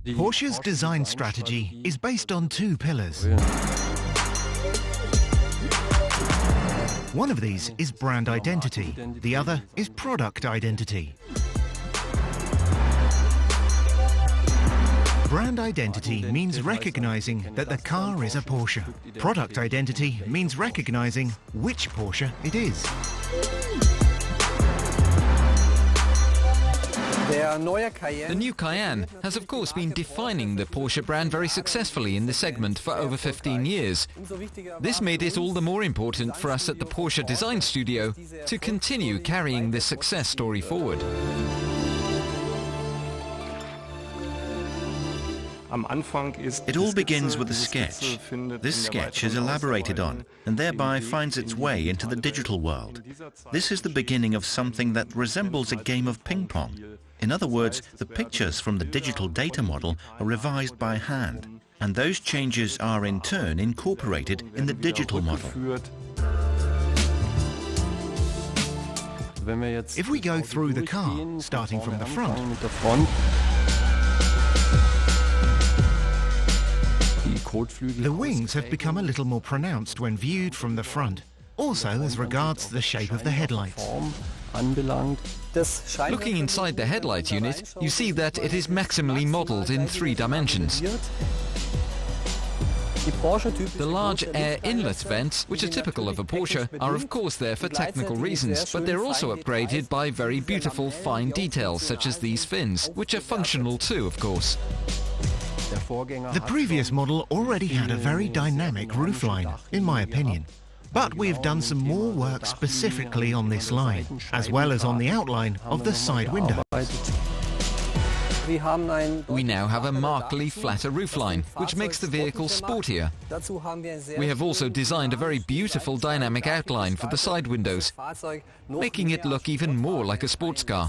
Porsche's design strategy is based on two pillars. One of these is brand identity, the other is product identity. Brand identity means recognizing that the car is a Porsche. Product identity means recognizing which Porsche it is. The new Cayenne has of course been defining the Porsche brand very successfully in the segment for over 15 years. This made it all the more important for us at the Porsche Design Studio to continue carrying this success story forward. It all begins with a sketch. This sketch is elaborated on and thereby finds its way into the digital world. This is the beginning of something that resembles a game of ping pong. In other words, the pictures from the digital data model are revised by hand, and those changes are in turn incorporated in the digital model. If we go through the car, starting from the front, the wings have become a little more pronounced when viewed from the front, also as regards the shape of the headlights. Looking inside the headlight unit, you see that it is maximally modeled in 3 dimensions. The large air inlet vents, which are typical of a Porsche, are of course there for technical reasons, but they're also upgraded by very beautiful fine details such as these fins, which are functional too, of course. The previous model already had a very dynamic roofline, in my opinion. But we've done some more work specifically on this line, as well as on the outline of the side window. We now have a markedly flatter roofline, which makes the vehicle sportier. We have also designed a very beautiful dynamic outline for the side windows, making it look even more like a sports car.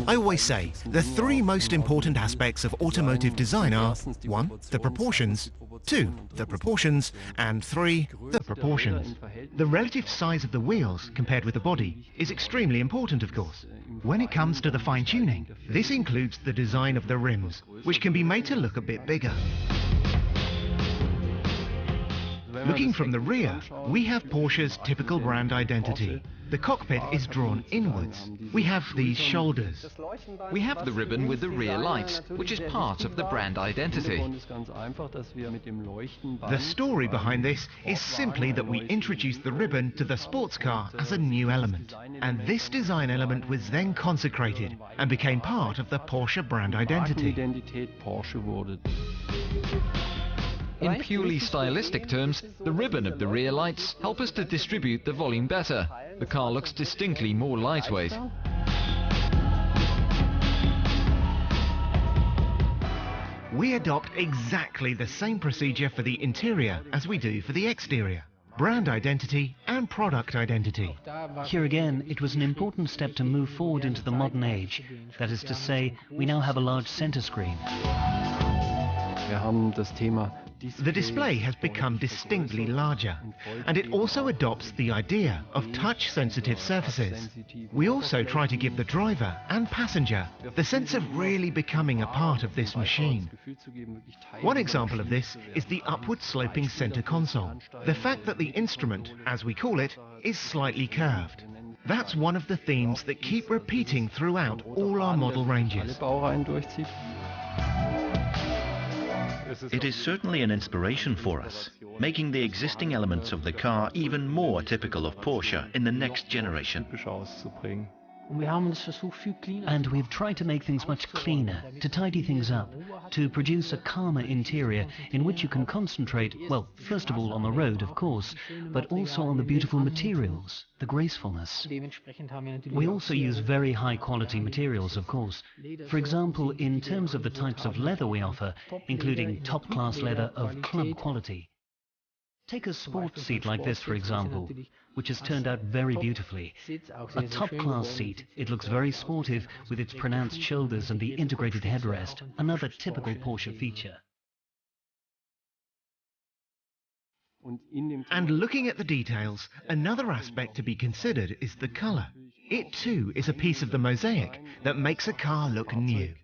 I always say the 3 most important aspects of automotive design are 1. The proportions, 2. The proportions, and 3. The proportions. The relative size of the wheels compared with the body is extremely important, of course. When it comes to the fine-tuning, this includes the design of the rims, which can be made to look a bit bigger. Looking from the rear, we have Porsche's typical brand identity. The cockpit is drawn inwards. We have these shoulders. We have the ribbon with the rear lights, which is part of the brand identity. The story behind this is simply that we introduced the ribbon to the sports car as a new element, and this design element was then consecrated and became part of the Porsche brand identity. In purely stylistic terms, the ribbon of the rear lights help us to distribute the volume better. The car looks distinctly more lightweight. We adopt exactly the same procedure for the interior as we do for the exterior. Brand identity and product identity. Here again, it was an important step to move forward into the modern age. That is to say, we now have a large center screen. The display has become distinctly larger, and it also adopts the idea of touch-sensitive surfaces. We also try to give the driver and passenger the sense of really becoming a part of this machine. One example of this is the upward-sloping center console. The fact that the instrument, as we call it, is slightly curved. That's one of the themes that keep repeating throughout all our model ranges. It is certainly an inspiration for us, making the existing elements of the car even more typical of Porsche in the next generation. And we've tried to make things much cleaner, to tidy things up, to produce a calmer interior in which you can concentrate, well, first of all on the road, of course, but also on the beautiful materials, the gracefulness. We also use very high-quality materials, of course. For example, in terms of the types of leather we offer, including top-class leather of club quality. Take a sports seat like this, for example, which has turned out very beautifully. A top-class seat, it looks very sportive with its pronounced shoulders and the integrated headrest, another typical Porsche feature. And looking at the details, another aspect to be considered is the color. It too is a piece of the mosaic that makes a car look new.